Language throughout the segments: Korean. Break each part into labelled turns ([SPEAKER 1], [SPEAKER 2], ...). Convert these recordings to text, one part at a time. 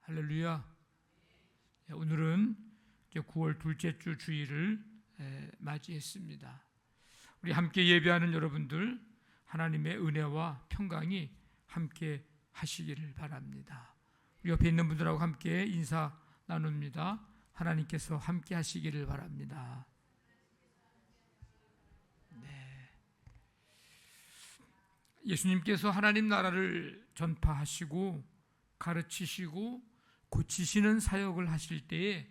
[SPEAKER 1] 할렐루야. 오늘은 9월 둘째 주 주일을 맞이했습니다. 우리 함께 예배하는 여러분들, 하나님의 은혜와 평강이 함께 하시기를 바랍니다. 우리 옆에 있는 분들하고 함께 인사 나눕니다. 하나님께서 함께 하시기를 바랍니다. 네. 예수님께서 하나님 나라를 전파하시고 가르치시고 고치시는 사역을 하실 때에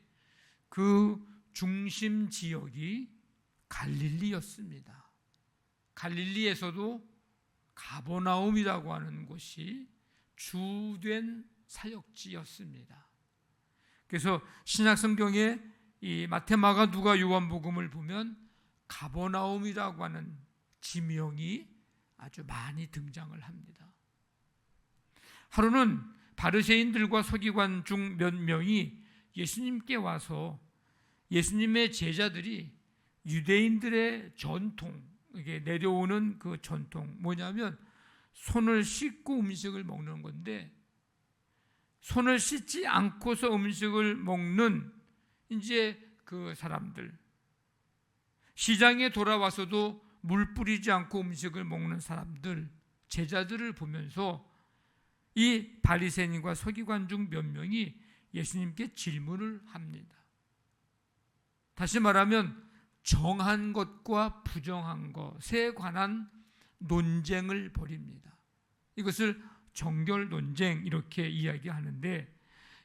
[SPEAKER 1] 그 중심 지역이 갈릴리였습니다. 갈릴리에서도 가버나움이라고 하는 곳이 주된 사역지였습니다. 그래서 신약 성경에 이 마태, 마가, 누가, 요한복음을 보면 가버나움이라고 하는 지명이 아주 많이 등장을 합니다. 하루는 바리새인들과 서기관 중 몇 명이 예수님께 와서 예수님의 제자들이 유대인들의 전통, 이게 내려오는 그 전통 뭐냐면 손을 씻고 음식을 먹는 건데, 손을 씻지 않고서 음식을 먹는 이제 그 사람들, 시장에 돌아와서도 물 뿌리지 않고 음식을 먹는 사람들, 제자들을 보면서 이 바리새인과 서기관 중 몇 명이 예수님께 질문을 합니다. 다시 말하면 정한 것과 부정한 것에 관한 논쟁을 벌입니다. 이것을 정결 논쟁 이렇게 이야기하는데,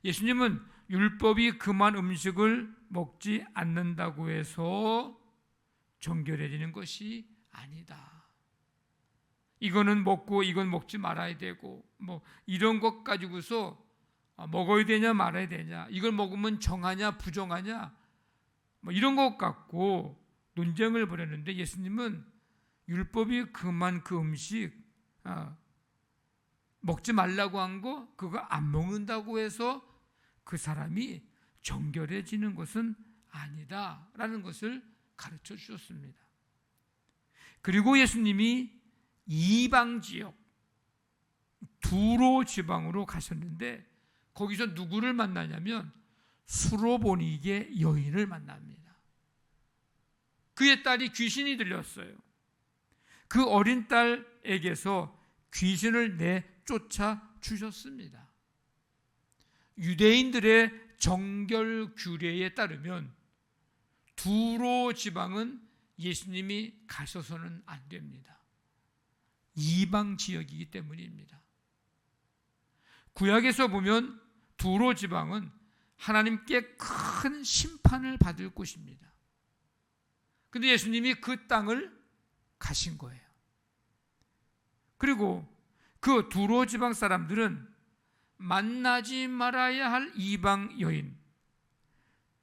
[SPEAKER 1] 예수님은 율법이 금한 음식을 먹지 않는다고 해서 정결해지는 것이 아니다. 이거는 먹고 이건 먹지 말아야 되고 뭐 이런 것 가지고서 먹어야 되냐 말아야 되냐, 이걸 먹으면 정하냐 부정하냐 뭐 이런 것 갖고 논쟁을 벌였는데, 예수님은 율법이 금한 그 음식 먹지 말라고 한 거, 그거 안 먹는다고 해서 그 사람이 정결해지는 것은 아니다라는 것을 가르쳐 주셨습니다. 그리고 예수님이 이방 지역 두로 지방으로 가셨는데, 거기서 누구를 만나냐면 수로보니게 여인을 만납니다. 그의 딸이 귀신이 들렸어요. 그 어린 딸에게서 귀신을 내쫓아 주셨습니다. 유대인들의 정결 규례에 따르면 두로 지방은 예수님이 가셔서는 안 됩니다. 이방 지역이기 때문입니다. 구약에서 보면 두로 지방은 하나님께 큰 심판을 받을 곳입니다. 그런데 예수님이 그 땅을 가신 거예요. 그리고 그 두로 지방 사람들은 만나지 말아야 할 이방 여인,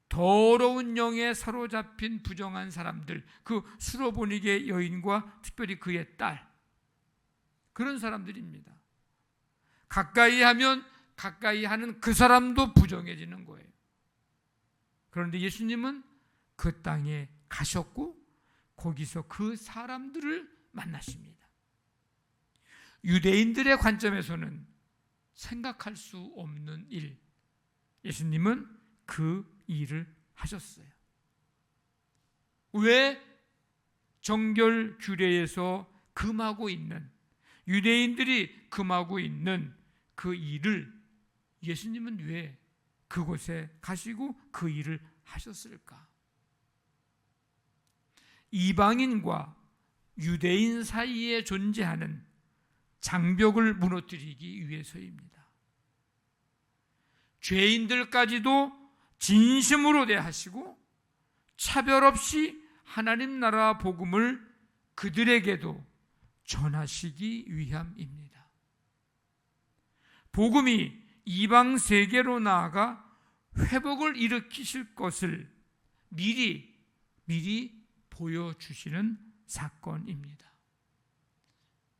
[SPEAKER 1] 더러운 영에 사로잡힌 부정한 사람들, 그 수로보니게 여인과 특별히 그의 딸, 그런 사람들입니다. 가까이 하면 가까이 하는 그 사람도 부정해지는 거예요. 그런데 예수님은 그 땅에 가셨고 거기서 그 사람들을 만나십니다. 유대인들의 관점에서는 생각할 수 없는 일, 예수님은 그 일을 하셨어요. 왜 정결 규례에서 금하고 있는, 유대인들이 금하고 있는 그 일을 예수님은 왜 그곳에 가시고 그 일을 하셨을까? 이방인과 유대인 사이에 존재하는 장벽을 무너뜨리기 위해서입니다. 죄인들까지도 진심으로 대하시고 차별 없이 하나님 나라 복음을 그들에게도 전하시기 위함입니다. 복음이 이방 세계로 나아가 회복을 일으키실 것을 미리 보여주시는 사건입니다.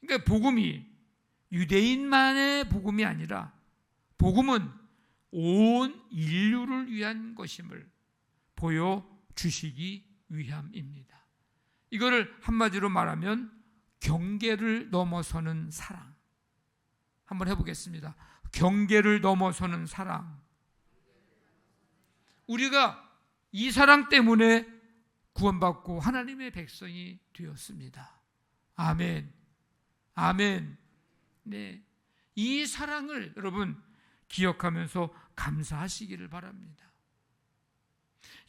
[SPEAKER 1] 그러니까 복음이 유대인만의 복음이 아니라 복음은 온 인류를 위한 것임을 보여주시기 위함입니다. 이거를 한마디로 말하면 경계를 넘어서는 사랑. 한번 해보겠습니다. 경계를 넘어서는 사랑. 우리가 이 사랑 때문에 구원받고 하나님의 백성이 되었습니다. 아멘. 아멘. 네. 이 사랑을 여러분 기억하면서 감사하시기를 바랍니다.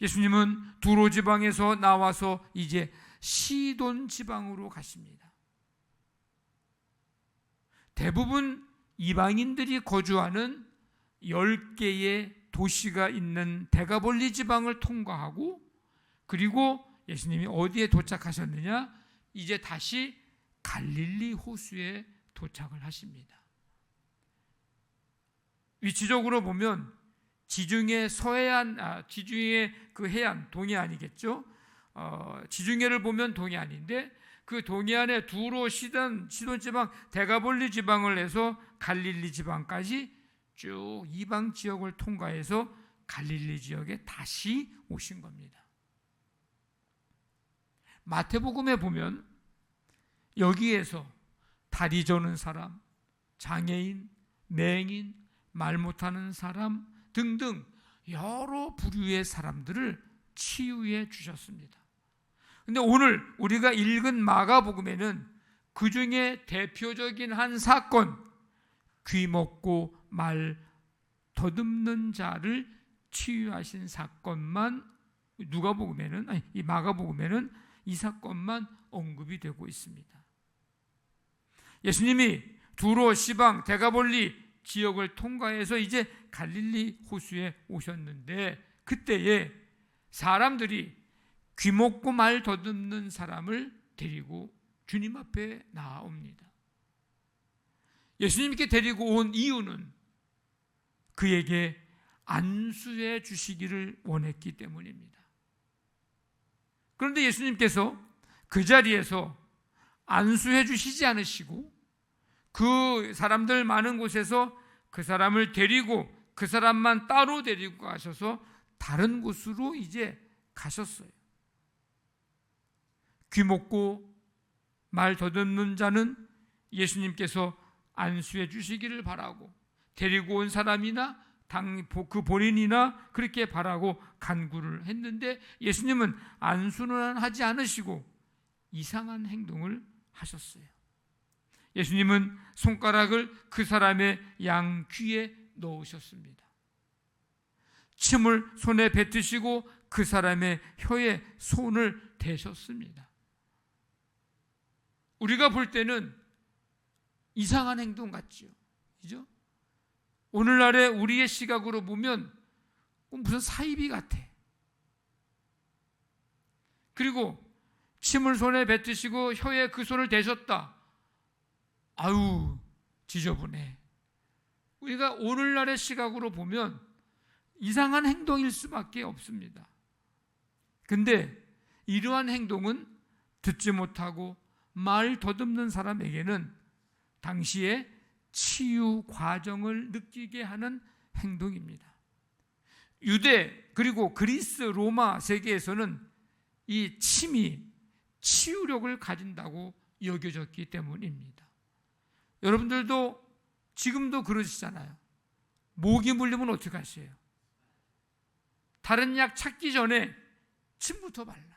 [SPEAKER 1] 예수님은 두로 지방에서 나와서 이제 시돈 지방으로 가십니다. 대부분 이방인들이 거주하는 10개의 도시가 있는 데가볼리 지방을 통과하고, 그리고 예수님이 어디에 도착하셨느냐? 이제 다시 갈릴리 호수에 도착을 하십니다. 위치적으로 보면 지중해 지중해 그 해안, 동해안이겠죠. 지중해를 보면 동해안인데, 그 동해안의 두로 시돈 지방, 데가볼리 지방을 해서 갈릴리 지방까지 쭉 이방 지역을 통과해서 갈릴리 지역에 다시 오신 겁니다. 마태복음에 보면 여기에서 다리 저는 사람, 장애인, 맹인, 말 못하는 사람 등등 여러 부류의 사람들을 치유해 주셨습니다. 근데 오늘 우리가 읽은 마가복음에는 그 중에 대표적인 한 사건, 귀 먹고 말 더듬는 자를 치유하신 사건만 이 마가복음에는 이 사건만 언급이 되고 있습니다. 예수님이 두로 시방 데가볼리 지역을 통과해서 이제 갈릴리 호수에 오셨는데, 그때에 사람들이 귀 먹고 말 더듬는 사람을 데리고 주님 앞에 나옵니다. 예수님께 데리고 온 이유는 그에게 안수해 주시기를 원했기 때문입니다. 그런데 예수님께서 그 자리에서 안수해 주시지 않으시고 그 사람들 많은 곳에서 그 사람을 데리고 그 사람만 따로 데리고 가셔서 다른 곳으로 이제 가셨어요. 귀 먹고 말 더듬는 자는 예수님께서 안수해 주시기를 바라고, 데리고 온 사람이나 그 본인이나 그렇게 바라고 간구를 했는데, 예수님은 안수는 하지 않으시고 이상한 행동을 하셨어요. 예수님은 손가락을 그 사람의 양 귀에 넣으셨습니다. 침을 손에 뱉으시고 그 사람의 혀에 손을 대셨습니다. 우리가 볼 때는 이상한 행동 같죠. 그죠? 오늘날의 우리의 시각으로 보면 무슨 사이비 같아. 그리고 침을 손에 뱉으시고 혀에 그 손을 대셨다. 아유, 지저분해. 우리가 오늘날의 시각으로 보면 이상한 행동일 수밖에 없습니다. 근데 이러한 행동은 듣지 못하고 말 더듬는 사람에게는 당시에 치유 과정을 느끼게 하는 행동입니다. 유대 그리고 그리스 로마 세계에서는 이 침이 치유력을 가진다고 여겨졌기 때문입니다. 여러분들도 지금도 그러시잖아요. 모기 물리면 어떻게 하세요? 다른 약 찾기 전에 침부터 발라.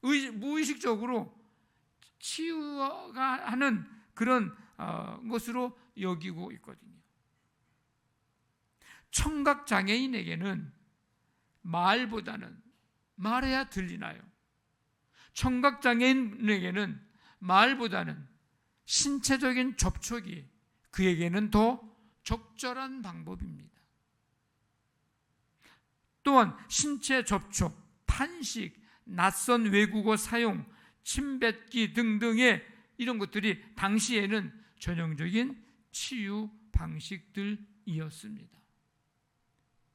[SPEAKER 1] 무의식적으로 치유가 하는 그런 것으로 여기고 있거든요. 청각장애인에게는 말보다는, 말해야 들리나요? 청각장애인에게는 말보다는 신체적인 접촉이 그에게는 더 적절한 방법입니다. 또한 신체 접촉, 탄식, 낯선 외국어 사용, 침 뱉기 등등의 이런 것들이 당시에는 전형적인 치유 방식들이었습니다.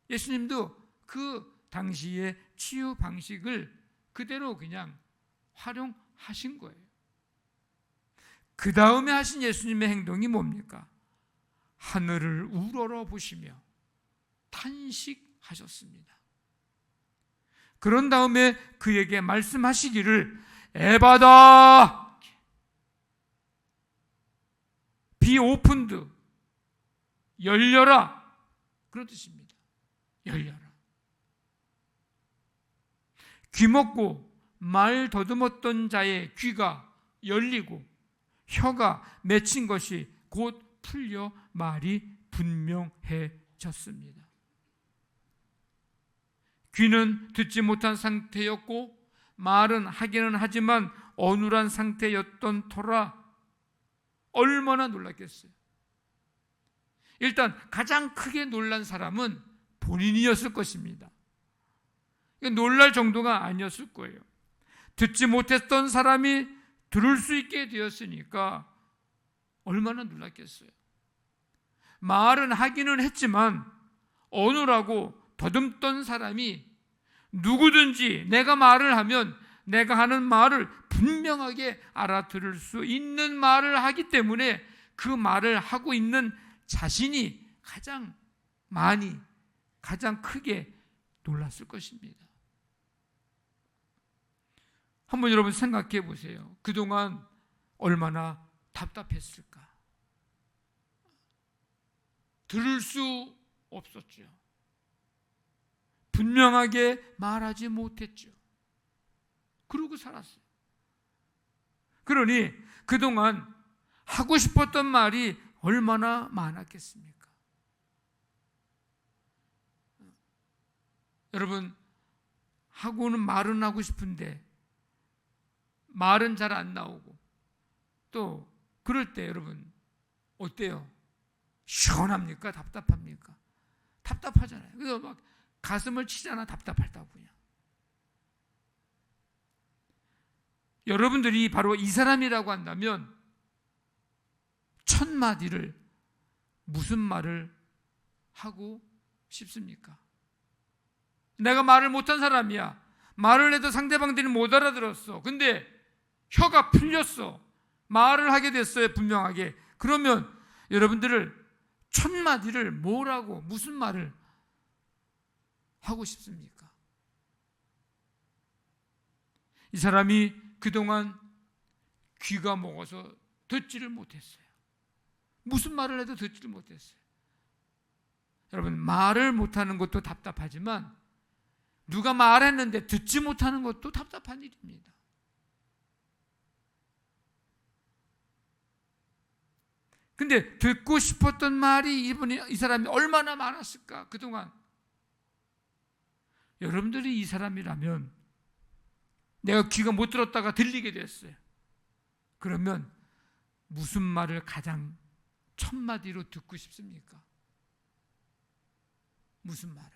[SPEAKER 1] 예수님도 그 당시의 치유 방식을 그대로 그냥 활용하신 거예요. 그 다음에 하신 예수님의 행동이 뭡니까? 하늘을 우러러 보시며 탄식하셨습니다. 그런 다음에 그에게 말씀하시기를 에바다, 비 오픈드, 열려라, 그런 뜻입니다. 열려라. 귀먹고 말 더듬었던 자의 귀가 열리고 혀가 맺힌 것이 곧 풀려 말이 분명해졌습니다. 귀는 듣지 못한 상태였고 말은 하기는 하지만 어눌한 상태였던 터라 얼마나 놀랐겠어요. 일단 가장 크게 놀란 사람은 본인이었을 것입니다. 놀랄 정도가 아니었을 거예요. 듣지 못했던 사람이 들을 수 있게 되었으니까 얼마나 놀랐겠어요. 말은 하기는 했지만 어눌하고 더듬던 사람이 누구든지 내가 말을 하면 내가 하는 말을 분명하게 알아들을 수 있는 말을 하기 때문에 그 말을 하고 있는 자신이 가장 많이, 가장 크게 놀랐을 것입니다. 한번 여러분 생각해 보세요. 그동안 얼마나 답답했을까? 들을 수 없었죠. 분명하게 말하지 못했죠. 그러고 살았어요. 그러니 그동안 하고 싶었던 말이 얼마나 많았겠습니까? 여러분, 말은 하고 싶은데 말은 잘 안 나오고 또 그럴 때 여러분 어때요? 시원합니까? 답답합니까? 답답하잖아요. 그래서 막 가슴을 치잖아. 답답하다고 그냥. 여러분들이 바로 이 사람이라고 한다면 첫 마디를 무슨 말을 하고 싶습니까? 내가 말을 못한 사람이야. 말을 해도 상대방들이 못 알아들었어. 근데 혀가 풀렸어. 말을 하게 됐어요. 분명하게. 그러면 여러분들을 첫 마디를 뭐라고, 무슨 말을 하고 싶습니까? 이 사람이 그동안 귀가 먹어서 듣지를 못했어요. 무슨 말을 해도 듣지를 못했어요. 여러분, 말을 못하는 것도 답답하지만 누가 말했는데 듣지 못하는 것도 답답한 일입니다. 근데 듣고 싶었던 말이 이 사람이 얼마나 많았을까 그동안. 여러분들이 이 사람이라면 내가 귀가 못 들었다가 들리게 됐어요. 그러면 무슨 말을 가장 첫 마디로 듣고 싶습니까? 무슨 말을?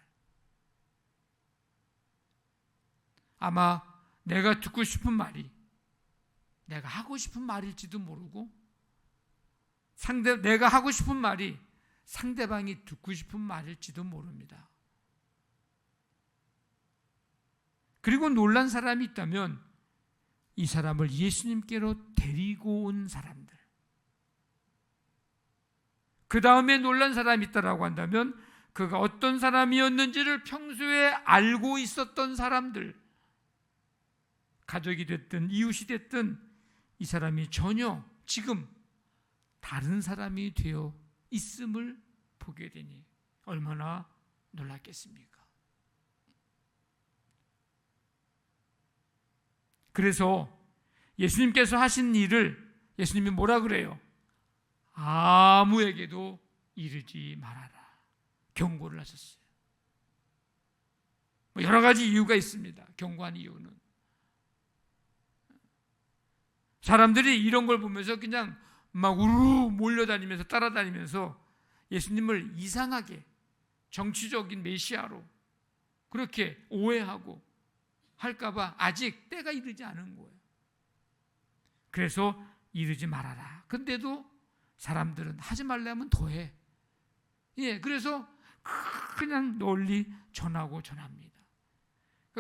[SPEAKER 1] 아마 내가 듣고 싶은 말이 내가 하고 싶은 말일지도 모르고 내가 하고 싶은 말이 상대방이 듣고 싶은 말일지도 모릅니다. 그리고 놀란 사람이 있다면 이 사람을 예수님께로 데리고 온 사람들. 그 다음에 놀란 사람이 있다라고 한다면 그가 어떤 사람이었는지를 평소에 알고 있었던 사람들, 가족이 됐든 이웃이 됐든 이 사람이 전혀 지금 다른 사람이 되어 있음을 보게 되니 얼마나 놀랐겠습니까? 그래서 예수님께서 하신 일을 예수님이 뭐라 그래요? 아무에게도 이르지 말아라. 경고를 하셨어요. 여러 가지 이유가 있습니다. 경고한 이유는. 사람들이 이런 걸 보면서 그냥 막 우르르 몰려다니면서 따라다니면서 예수님을 이상하게 정치적인 메시아로 그렇게 오해하고 할까봐 아직 때가 이르지 않은 거예요. 그래서 이르지 말아라. 근데도 사람들은 하지 말라면 더해. 그래서 그냥 널리 전하고 전합니다.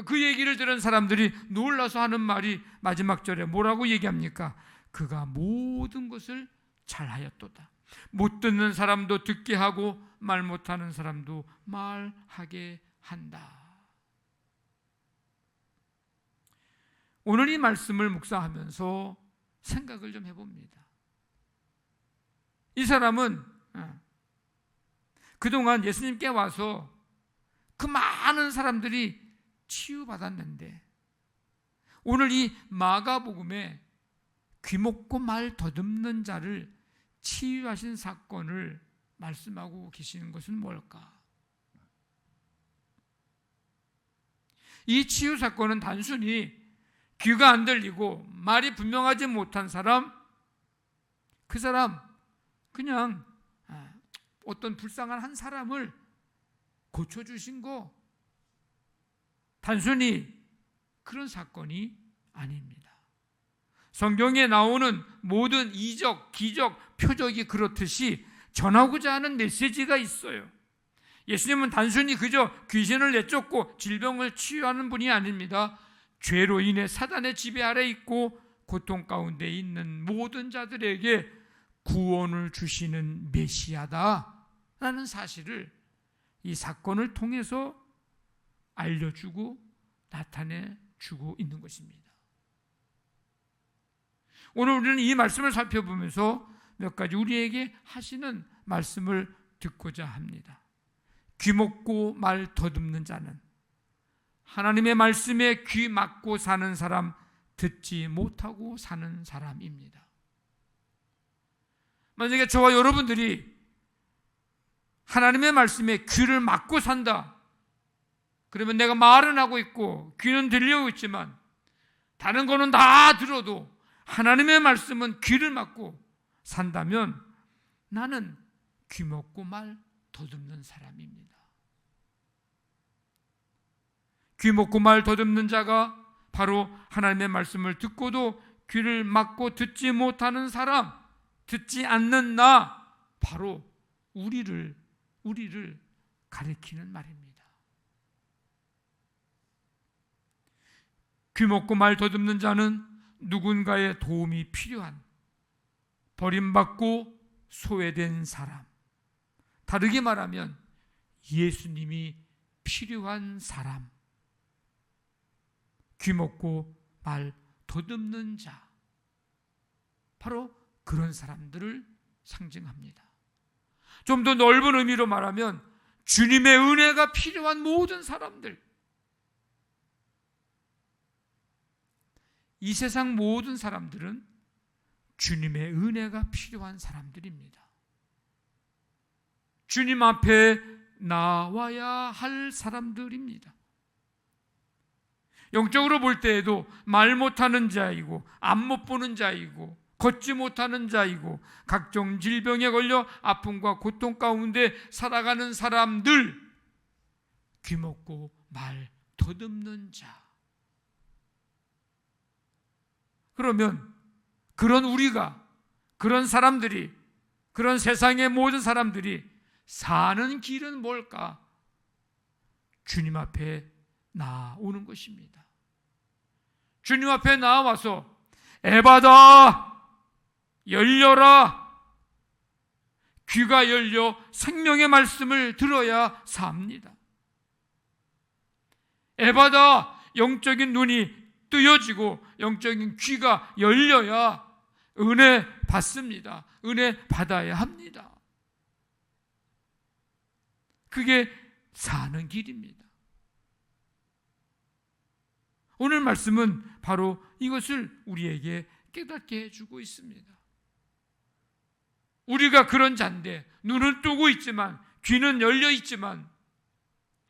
[SPEAKER 1] 그 얘기를 들은 사람들이 놀라서 하는 말이 마지막 절에 뭐라고 얘기합니까? 그가 모든 것을 잘하였도다. 못 듣는 사람도 듣게 하고 말 못하는 사람도 말하게 한다. 오늘 이 말씀을 묵상하면서 생각을 좀 해봅니다. 이 사람은 그동안 예수님께 와서 그 많은 사람들이 치유받았는데 오늘 이 마가복음에 귀먹고 말 더듬는 자를 치유하신 사건을 말씀하고 계시는 것은 뭘까? 이 치유 사건은 단순히 귀가 안 들리고 말이 분명하지 못한 사람, 그 사람 그냥 어떤 불쌍한 한 사람을 고쳐주신 거, 단순히 그런 사건이 아닙니다. 성경에 나오는 모든 이적, 기적, 표적이 그렇듯이 전하고자 하는 메시지가 있어요. 예수님은 단순히 그저 귀신을 내쫓고 질병을 치유하는 분이 아닙니다. 죄로 인해 사단의 지배 아래 있고 고통 가운데 있는 모든 자들에게 구원을 주시는 메시아다라는 사실을 이 사건을 통해서 알려주고 나타내주고 있는 것입니다. 오늘 우리는 이 말씀을 살펴보면서 몇 가지 우리에게 하시는 말씀을 듣고자 합니다. 귀먹고 말 더듬는 자는 하나님의 말씀에 귀 막고 사는 사람, 듣지 못하고 사는 사람입니다. 만약에 저와 여러분들이 하나님의 말씀에 귀를 막고 산다, 그러면 내가 말은 하고 있고 귀는 들리고 있지만 다른 거는 다 들어도 하나님의 말씀은 귀를 막고 산다면 나는 귀먹고 말 더듬는 사람입니다. 귀먹고 말 더듬는 자가 바로 하나님의 말씀을 듣고도 귀를 막고 듣지 못하는 사람, 듣지 않는 나, 바로 우리를 가리키는 말입니다. 귀먹고 말 더듬는 자는 누군가의 도움이 필요한, 버림받고 소외된 사람, 다르게 말하면 예수님이 필요한 사람, 귀먹고 말 더듬는 자, 바로 그런 사람들을 상징합니다. 좀 더 넓은 의미로 말하면 주님의 은혜가 필요한 모든 사람들, 이 세상 모든 사람들은 주님의 은혜가 필요한 사람들입니다. 주님 앞에 나와야 할 사람들입니다. 영적으로 볼 때에도 말 못하는 자이고 앞 못 보는 자이고 걷지 못하는 자이고 각종 질병에 걸려 아픔과 고통 가운데 살아가는 사람들, 귀먹고 말 더듬는 자. 그러면 그런 우리가, 그런 사람들이, 그런 세상의 모든 사람들이 사는 길은 뭘까? 주님 앞에 나오는 것입니다. 주님 앞에 나와서 에바다, 열려라, 귀가 열려 생명의 말씀을 들어야 삽니다. 에바다, 영적인 눈이 뜨여지고 영적인 귀가 열려야 은혜 받습니다. 은혜 받아야 합니다. 그게 사는 길입니다. 오늘 말씀은 바로 이것을 우리에게 깨닫게 해주고 있습니다. 우리가 그런 자인데 눈은 뜨고 있지만, 귀는 열려 있지만,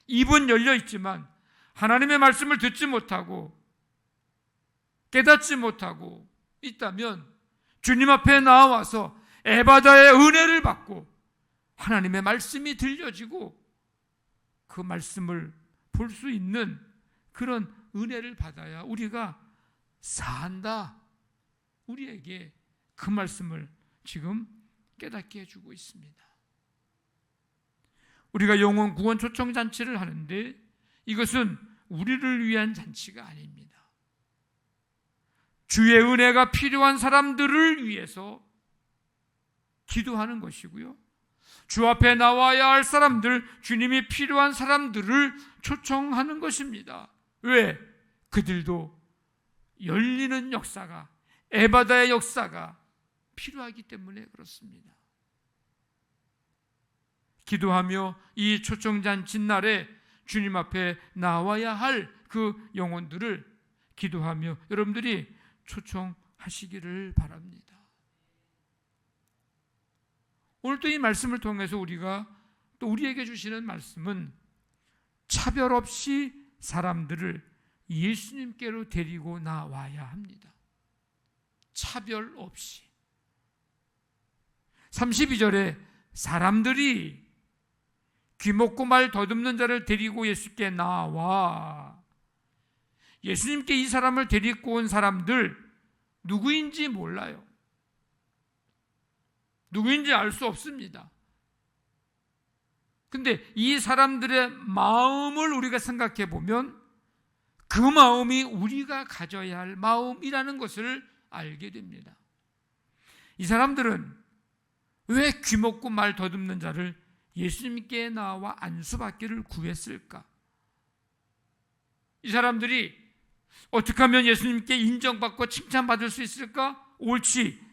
[SPEAKER 1] 입은 열려 있지만 하나님의 말씀을 듣지 못하고 깨닫지 못하고 있다면 주님 앞에 나와서 에바다의 은혜를 받고 하나님의 말씀이 들려지고 그 말씀을 볼 수 있는 그런 은혜를 받아야 우리가 산다. 우리에게 그 말씀을 지금 깨닫게 해주고 있습니다. 우리가 영혼 구원 초청 잔치를 하는데 이것은 우리를 위한 잔치가 아닙니다. 주의 은혜가 필요한 사람들을 위해서 기도하는 것이고요, 주 앞에 나와야 할 사람들, 주님이 필요한 사람들을 초청하는 것입니다. 왜? 그들도 열리는 역사가, 에바다의 역사가 필요하기 때문에 그렇습니다. 기도하며 이 초청잔치 날에 주님 앞에 나와야 할 그 영혼들을 기도하며 여러분들이 초청하시기를 바랍니다. 오늘 또 이 말씀을 통해서 우리가 또 우리에게 주시는 말씀은 차별 없이 사람들을 예수님께로 데리고 나와야 합니다. 차별 없이. 32절에 사람들이 귀먹고 말 더듬는 자를 데리고 예수께 나와. 예수님께 이 사람을 데리고 온 사람들 누구인지 몰라요. 누구인지 알 수 없습니다. 근데 이 사람들의 마음을 우리가 생각해 보면 그 마음이 우리가 가져야 할 마음이라는 것을 알게 됩니다. 이 사람들은 왜 귀먹고 말 더듬는 자를 예수님께 나와 안수받기를 구했을까? 이 사람들이 어떻게 하면 예수님께 인정받고 칭찬받을 수 있을까? 옳지.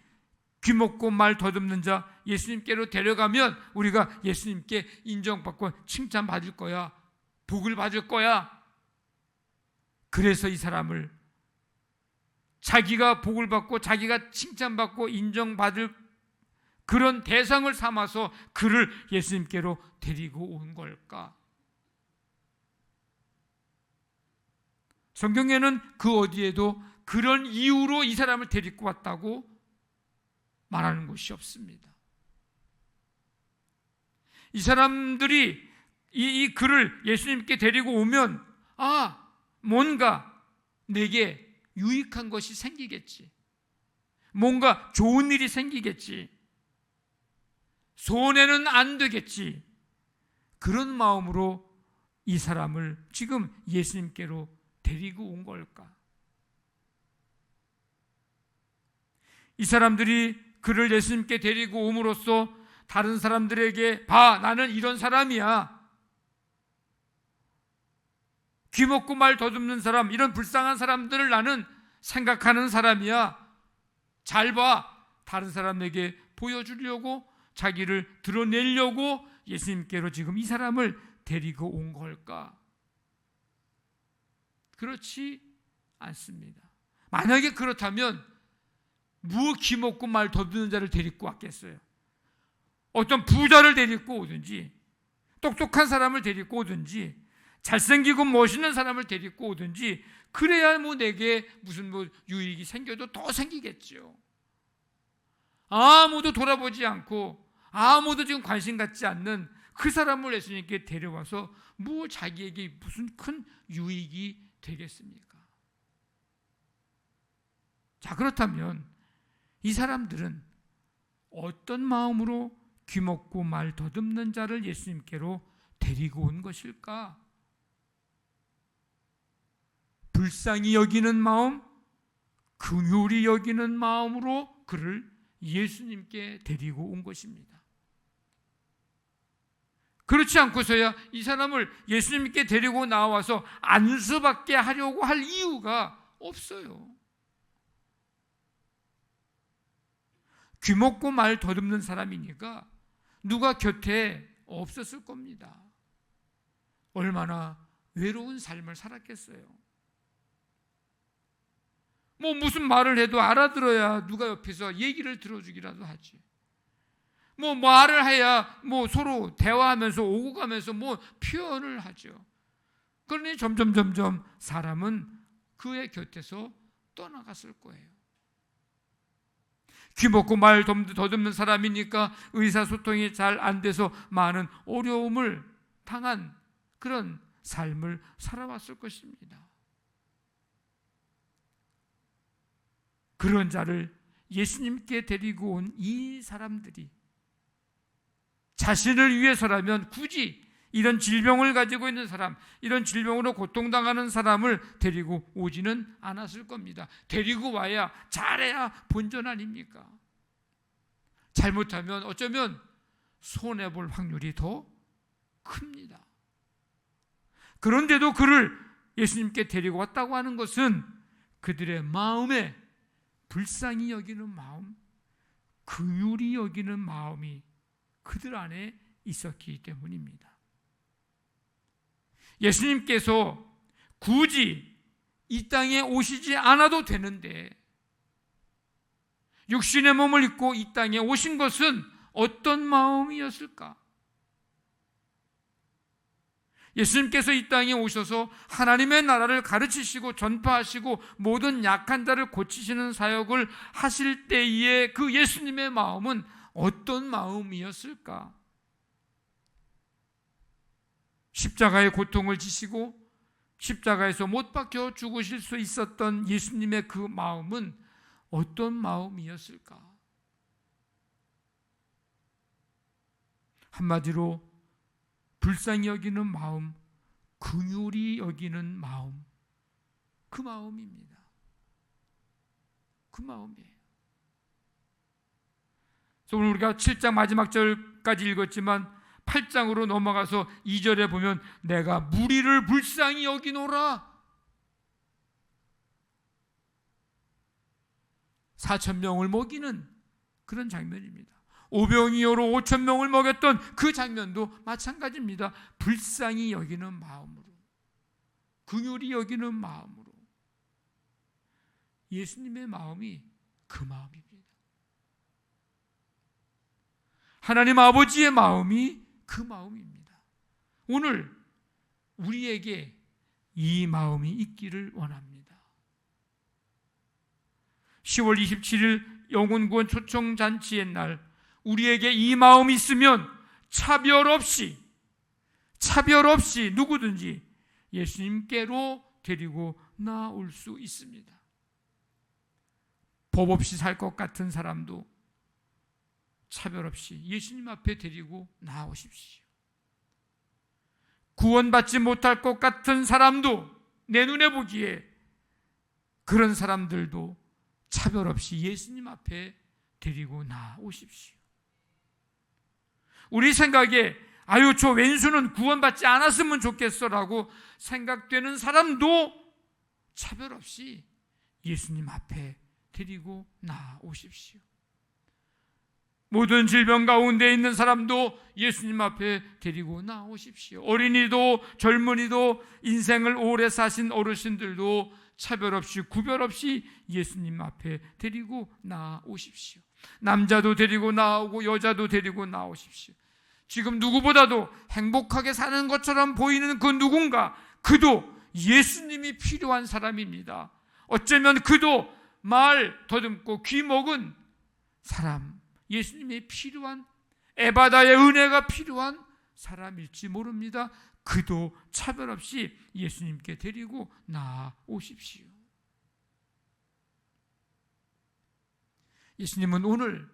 [SPEAKER 1] 귀먹고 말 더듬는 자 예수님께로 데려가면 우리가 예수님께 인정받고 칭찬받을 거야. 복을 받을 거야. 그래서 이 사람을 자기가 복을 받고 자기가 칭찬받고 인정받을 그런 대상을 삼아서 그를 예수님께로 데리고 온 걸까? 성경에는 그 어디에도 그런 이유로 이 사람을 데리고 왔다고 말하는 것이 없습니다. 이 사람들이 이 그를 예수님께 데리고 오면 뭔가 내게 유익한 것이 생기겠지. 뭔가 좋은 일이 생기겠지. 손해는 안 되겠지. 그런 마음으로 이 사람을 지금 예수님께로 데리고 온 걸까? 이 사람들이 그를 예수님께 데리고 옴으로써 다른 사람들에게 나는 이런 사람이야. 귀먹고 말 더듬는 사람, 이런 불쌍한 사람들을 나는 생각하는 사람이야. 잘 봐. 다른 사람에게 보여주려고 자기를 드러내려고 예수님께로 지금 이 사람을 데리고 온 걸까? 그렇지 않습니다. 만약에 그렇다면 귀먹고 말 더듬는 자를 데리고 왔겠어요? 어떤 부자를 데리고 오든지 똑똑한 사람을 데리고 오든지 잘생기고 멋있는 사람을 데리고 오든지 그래야 내게 무슨 유익이 생겨도 더 생기겠죠. 아무도 돌아보지 않고 아무도 지금 관심 갖지 않는 그 사람을 예수님께 데려와서 자기에게 무슨 큰 유익이 되겠습니까? 자, 그렇다면 이 사람들은 어떤 마음으로 귀먹고 말 더듬는 자를 예수님께로 데리고 온 것일까? 불쌍히 여기는 마음, 긍휼히 여기는 마음으로 그를 예수님께 데리고 온 것입니다. 그렇지 않고서야 이 사람을 예수님께 데리고 나와서 안수받게 하려고 할 이유가 없어요. 귀먹고 말 더듬는 사람이니까 누가 곁에 없었을 겁니다. 얼마나 외로운 삶을 살았겠어요. 무슨 말을 해도 알아들어야 누가 옆에서 얘기를 들어주기라도 하지. 말을 해야 서로 대화하면서 오고 가면서 표현을 하죠. 그러니 점점 사람은 그의 곁에서 떠나갔을 거예요. 귀먹고 말 더듬는 사람이니까 의사소통이 잘 안 돼서 많은 어려움을 당한 그런 삶을 살아왔을 것입니다. 그런 자를 예수님께 데리고 온 이 사람들이 자신을 위해서라면 굳이 이런 질병을 가지고 있는 사람, 이런 질병으로 고통당하는 사람을 데리고 오지는 않았을 겁니다. 데리고 와야 잘해야 본전 아닙니까? 잘못하면 어쩌면 손해볼 확률이 더 큽니다. 그런데도 그를 예수님께 데리고 왔다고 하는 것은 그들의 마음에 불쌍히 여기는 마음, 긍휼히 여기는 마음이 그들 안에 있었기 때문입니다. 예수님께서 굳이 이 땅에 오시지 않아도 되는데 육신의 몸을 입고 이 땅에 오신 것은 어떤 마음이었을까? 예수님께서 이 땅에 오셔서 하나님의 나라를 가르치시고 전파하시고 모든 약한 자를 고치시는 사역을 하실 때의 그 예수님의 마음은 어떤 마음이었을까? 십자가의 고통을 지시고 십자가에서 못 박혀 죽으실 수 있었던 예수님의 그 마음은 어떤 마음이었을까? 한마디로 불쌍히 여기는 마음, 긍휼히 여기는 마음, 그 마음입니다. 그 마음이에요. 그래서 오늘 우리가 7장 마지막 절까지 읽었지만 8장으로 넘어가서 2절에 보면 내가 무리를 불쌍히 여기노라. 4,000명을 먹이는 그런 장면입니다. 오병이어로 5,000명을 먹였던 그 장면도 마찬가지입니다. 불쌍히 여기는 마음으로, 긍휼히 여기는 마음으로. 예수님의 마음이 그 마음입니다. 하나님 아버지의 마음이 그 마음입니다. 오늘 우리에게 이 마음이 있기를 원합니다. 10월 27일 영혼구원 초청잔치의 날 우리에게 이 마음이 있으면 차별 없이 누구든지 예수님께로 데리고 나올 수 있습니다. 법 없이 살 것 같은 사람도 차별 없이 예수님 앞에 데리고 나오십시오. 구원받지 못할 것 같은 사람도 내 눈에 보기에 그런 사람들도 차별 없이 예수님 앞에 데리고 나오십시오. 우리 생각에 아유 저 왼수는 구원받지 않았으면 좋겠어라고 생각되는 사람도 차별 없이 예수님 앞에 데리고 나오십시오. 모든 질병 가운데 있는 사람도 예수님 앞에 데리고 나오십시오. 어린이도 젊은이도 인생을 오래 사신 어르신들도 차별 없이 구별 없이 예수님 앞에 데리고 나오십시오. 남자도 데리고 나오고 여자도 데리고 나오십시오. 지금 누구보다도 행복하게 사는 것처럼 보이는 그 누군가, 그도 예수님이 필요한 사람입니다. 어쩌면 그도 말 더듬고 귀 먹은 사람, 예수님이 필요한, 에바다의 은혜가 필요한 사람일지 모릅니다. 그도 차별 없이 예수님께 데리고 나오십시오. 예수님은 오늘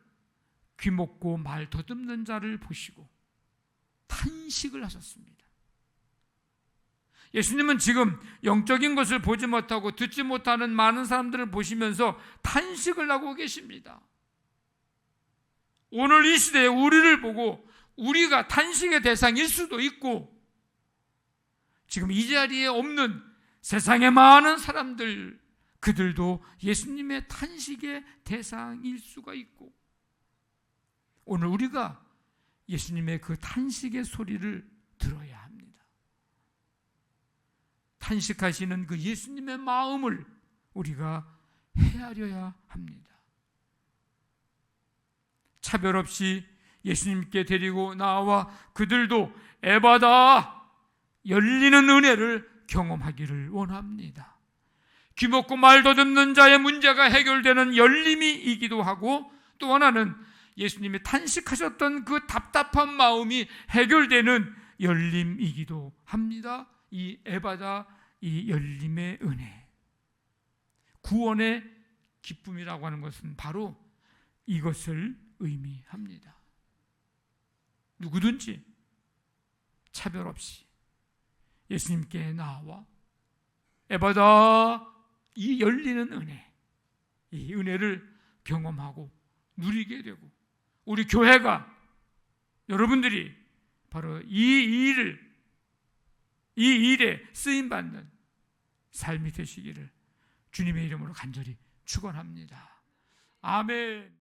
[SPEAKER 1] 귀 먹고 말 더듬는 자를 보시고 탄식을 하셨습니다. 예수님은 지금 영적인 것을 보지 못하고 듣지 못하는 많은 사람들을 보시면서 탄식을 하고 계십니다. 오늘 이 시대에 우리를 보고 우리가 탄식의 대상일 수도 있고 지금 이 자리에 없는 세상에 많은 사람들, 그들도 예수님의 탄식의 대상일 수가 있고 오늘 우리가 예수님의 그 탄식의 소리를 들어야 합니다. 탄식하시는 그 예수님의 마음을 우리가 헤아려야 합니다. 차별 없이 예수님께 데리고 나와 그들도 에바다 열리는 은혜를 경험하기를 원합니다. 귀먹고 말 더듬는 자의 문제가 해결되는 열림이기도 하고 또 하나는 예수님이 탄식하셨던 그 답답한 마음이 해결되는 열림이기도 합니다. 이 에바다, 이 열림의 은혜, 구원의 기쁨이라고 하는 것은 바로 이것을 의미합니다. 누구든지 차별 없이 예수님께 나와 에바다, 이 열리는 은혜, 이 은혜를 경험하고 누리게 되고 우리 교회가 여러분들이 바로 이 일에 쓰임받는 삶이 되시기를 주님의 이름으로 간절히 축원합니다. 아멘.